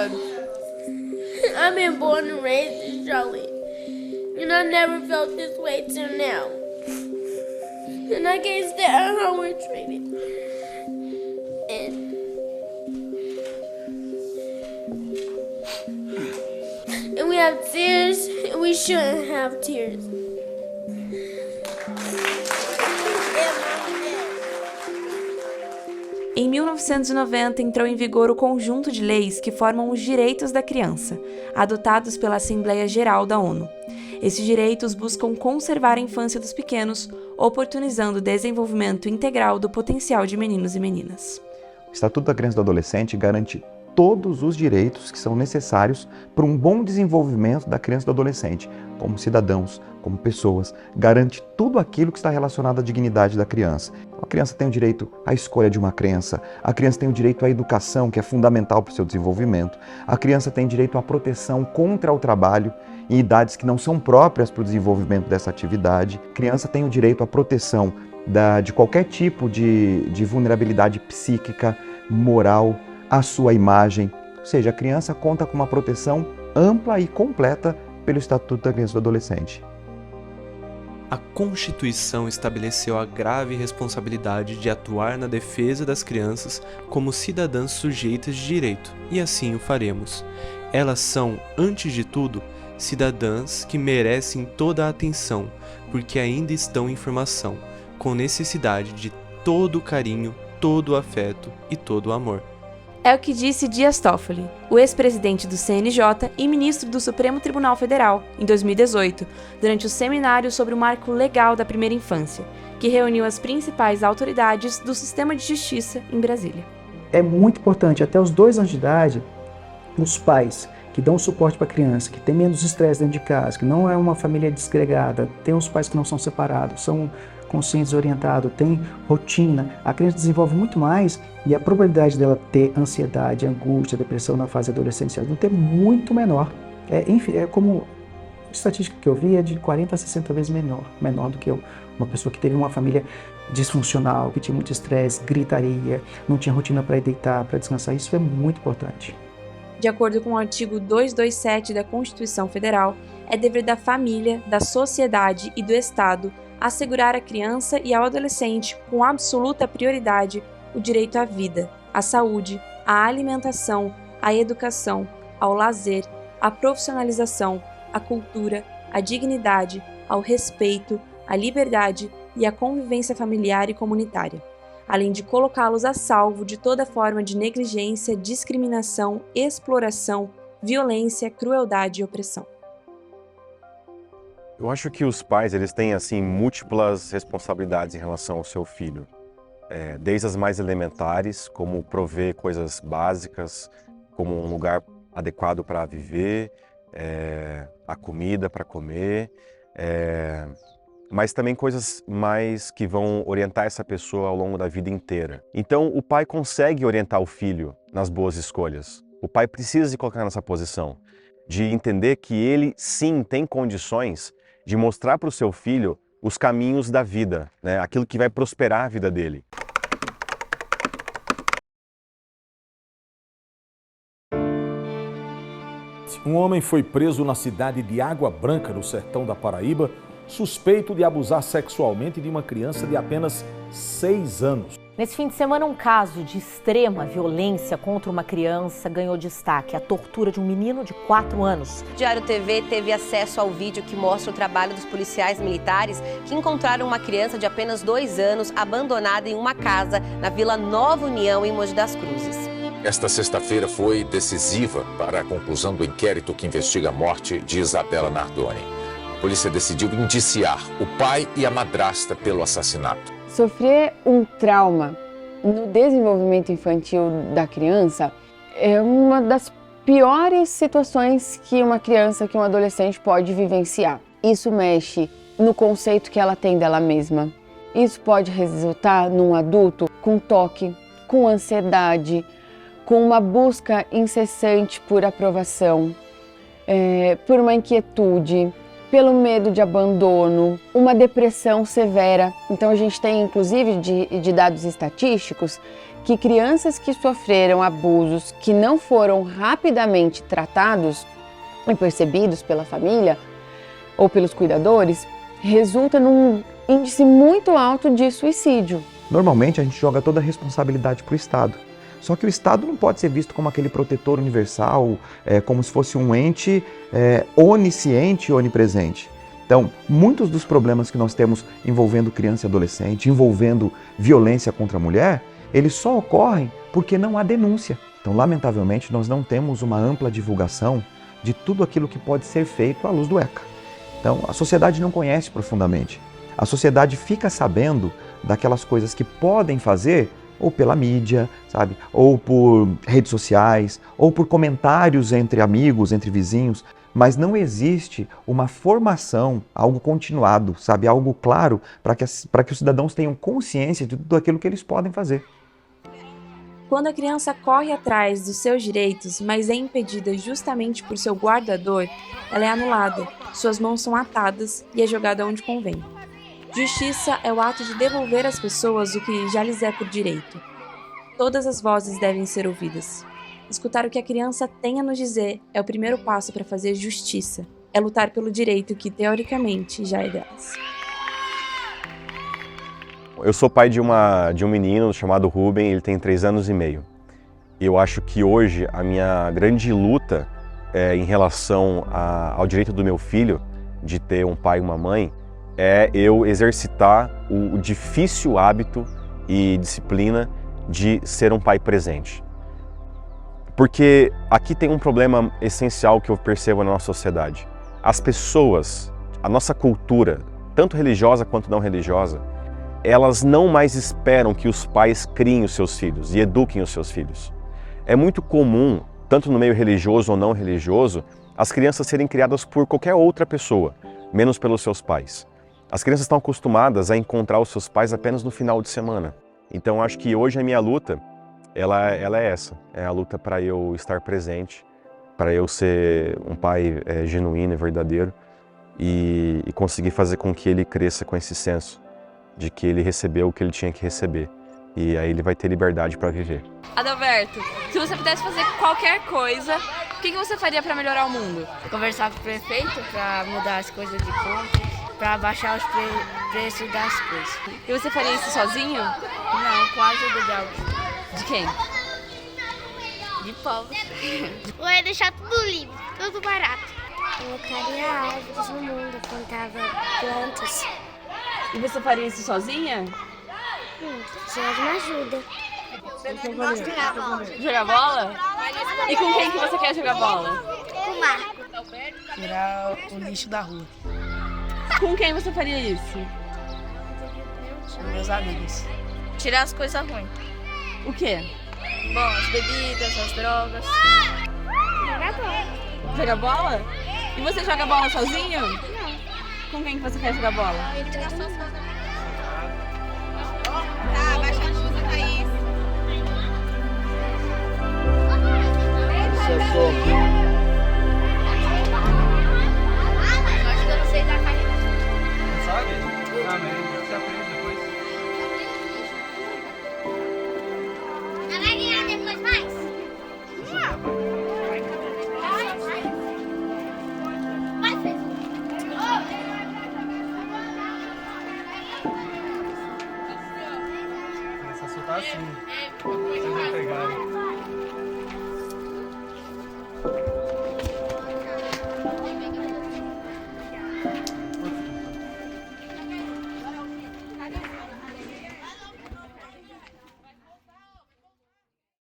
said, I've been born and raised in Charlotte, and I never felt this way till now. And I can't stand how we're treated. And we have tears, and we shouldn't have tears. Em 1990, entrou em vigor o conjunto de leis que formam os direitos da criança, adotados pela Assembleia Geral da ONU. Esses direitos buscam conservar a infância dos pequenos, oportunizando o desenvolvimento integral do potencial de meninos e meninas. O Estatuto da Criança e do Adolescente garante todos os direitos que são necessários para um bom desenvolvimento da criança e do adolescente, como cidadãos, como pessoas, garante tudo aquilo que está relacionado à dignidade da criança. A criança tem o direito à escolha de uma crença, a criança tem o direito à educação, que é fundamental para o seu desenvolvimento, a criança tem direito à proteção contra o trabalho em idades que não são próprias para o desenvolvimento dessa atividade, a criança tem o direito à proteção de qualquer tipo de vulnerabilidade psíquica, moral, a sua imagem, ou seja, a criança conta com uma proteção ampla e completa pelo Estatuto da Criança e do Adolescente. A Constituição estabeleceu a grave responsabilidade de atuar na defesa das crianças como cidadãs sujeitas de direito, e assim o faremos. Elas são, antes de tudo, cidadãs que merecem toda a atenção, porque ainda estão em formação, com necessidade de todo o carinho, todo o afeto e todo o amor. É o que disse Dias Toffoli, o ex-presidente do CNJ e ministro do Supremo Tribunal Federal, em 2018, durante o seminário sobre o marco legal da primeira infância, que reuniu as principais autoridades do sistema de justiça em Brasília. É muito importante, até os 2 anos de idade, os pais que dão suporte para a criança, que tem menos estresse dentro de casa, que não é uma família desgregada, tem os pais que não são separados, são conscientes, orientados, tem rotina, a criança desenvolve muito mais e a probabilidade dela ter ansiedade, angústia, depressão na fase adolescencial não ter muito menor. Enfim, é como a estatística que eu vi é de 40 a 60 vezes menor do que uma pessoa que teve uma família disfuncional, que tinha muito estresse, gritaria, não tinha rotina para ir deitar, para descansar. Isso é muito importante. De acordo com o artigo 227 da Constituição Federal, é dever da família, da sociedade e do Estado assegurar à criança e ao adolescente, com absoluta prioridade, o direito à vida, à saúde, à alimentação, à educação, ao lazer, à profissionalização, à cultura, à dignidade, ao respeito, à liberdade e à convivência familiar e comunitária, além de colocá-los a salvo de toda forma de negligência, discriminação, exploração, violência, crueldade e opressão. Eu acho que os pais eles têm assim múltiplas responsabilidades em relação ao seu filho, desde as mais elementares, como prover coisas básicas, como um lugar adequado para viver, a comida para comer, mas também coisas mais que vão orientar essa pessoa ao longo da vida inteira. Então o pai consegue orientar o filho nas boas escolhas. O pai precisa se colocar nessa posição, de entender que ele sim tem condições de mostrar para o seu filho os caminhos da vida, né? Aquilo que vai prosperar a vida dele. Um homem foi preso na cidade de Água Branca, no sertão da Paraíba, suspeito de abusar sexualmente de uma criança de apenas 6 anos. Nesse fim de semana, um caso de extrema violência contra uma criança ganhou destaque: a tortura de um menino de 4 anos. O Diário TV teve acesso ao vídeo que mostra o trabalho dos policiais militares que encontraram uma criança de apenas 2 anos abandonada em uma casa na Vila Nova União, em Mogi das Cruzes. Esta sexta-feira foi decisiva para a conclusão do inquérito que investiga a morte de Isabela Nardoni. A polícia decidiu indiciar o pai e a madrasta pelo assassinato. Sofrer um trauma no desenvolvimento infantil da criança é uma das piores situações que uma criança, que um adolescente pode vivenciar. Isso mexe no conceito que ela tem dela mesma. Isso pode resultar num adulto com toque, com ansiedade, com uma busca incessante por aprovação, por uma inquietude, pelo medo de abandono, uma depressão severa. Então a gente tem, inclusive, de dados estatísticos, que crianças que sofreram abusos que não foram rapidamente tratados e percebidos pela família ou pelos cuidadores, resulta num índice muito alto de suicídio. Normalmente a gente joga toda a responsabilidade para o Estado. Só que o Estado não pode ser visto como aquele protetor universal, como se fosse um ente onisciente e onipresente. Então, muitos dos problemas que nós temos envolvendo criança e adolescente, envolvendo violência contra a mulher, eles só ocorrem porque não há denúncia. Então, lamentavelmente, nós não temos uma ampla divulgação de tudo aquilo que pode ser feito à luz do ECA. Então, a sociedade não conhece profundamente. A sociedade fica sabendo daquelas coisas que podem fazer ou pela mídia, sabe? Ou por redes sociais, ou por comentários entre amigos, entre vizinhos, mas não existe uma formação, algo continuado, sabe? Algo claro para que os cidadãos tenham consciência de tudo aquilo que eles podem fazer. Quando a criança corre atrás dos seus direitos, mas é impedida justamente por seu guardador, ela é anulada, suas mãos são atadas e é jogada onde convém. Justiça é o ato de devolver às pessoas o que já lhes é por direito. Todas as vozes devem ser ouvidas. Escutar o que a criança tem a nos dizer é o primeiro passo para fazer justiça. É lutar pelo direito que, teoricamente, já é delas. Eu sou pai de um menino chamado Ruben, ele tem 3 anos e meio. Eu acho que hoje a minha grande luta em relação ao direito do meu filho de ter um pai e uma mãe é eu exercitar o difícil hábito e disciplina de ser um pai presente. Porque aqui tem um problema essencial que eu percebo na nossa sociedade. As pessoas, a nossa cultura, tanto religiosa quanto não religiosa, elas não mais esperam que os pais criem os seus filhos e eduquem os seus filhos. É muito comum, tanto no meio religioso ou não religioso, as crianças serem criadas por qualquer outra pessoa, menos pelos seus pais. As crianças estão acostumadas a encontrar os seus pais apenas no final de semana. Então acho que hoje a minha luta, ela é essa. É a luta para eu estar presente, para eu ser um pai genuíno e verdadeiro e conseguir fazer com que ele cresça com esse senso de que ele recebeu o que ele tinha que receber. E aí ele vai ter liberdade para viver. Adalberto, se você pudesse fazer qualquer coisa, o que você faria para melhorar o mundo? Conversar com o prefeito para mudar as coisas de compra, para baixar os preços das coisas. E você faria isso sozinho? Não, com a ajuda de alguém. De quem? De pobre. Eu ia deixar tudo livre, tudo barato. Colocaria árvores no mundo, plantava plantas. E você faria isso sozinha? Precisava de uma ajuda. Jogar bola. Jogar bola? E com quem que você quer jogar bola? Com o Marco. Tirar o lixo da rua. Com quem você faria isso? Com meus amigos. Tirar as coisas ruins. O quê? Bom, as bebidas, as drogas. Jogar bola. Jogar bola? E você joga bola sozinho? Não. Com quem que você quer jogar bola? Tá, baixa a luz, Thaís. Acho que eu não sei dar carreira. Não sabe? Amém. Você aprende depois. Ela vai ganhar depois mais? Vai, Pedro. Começa a soltar assim. Vocês vão pegar.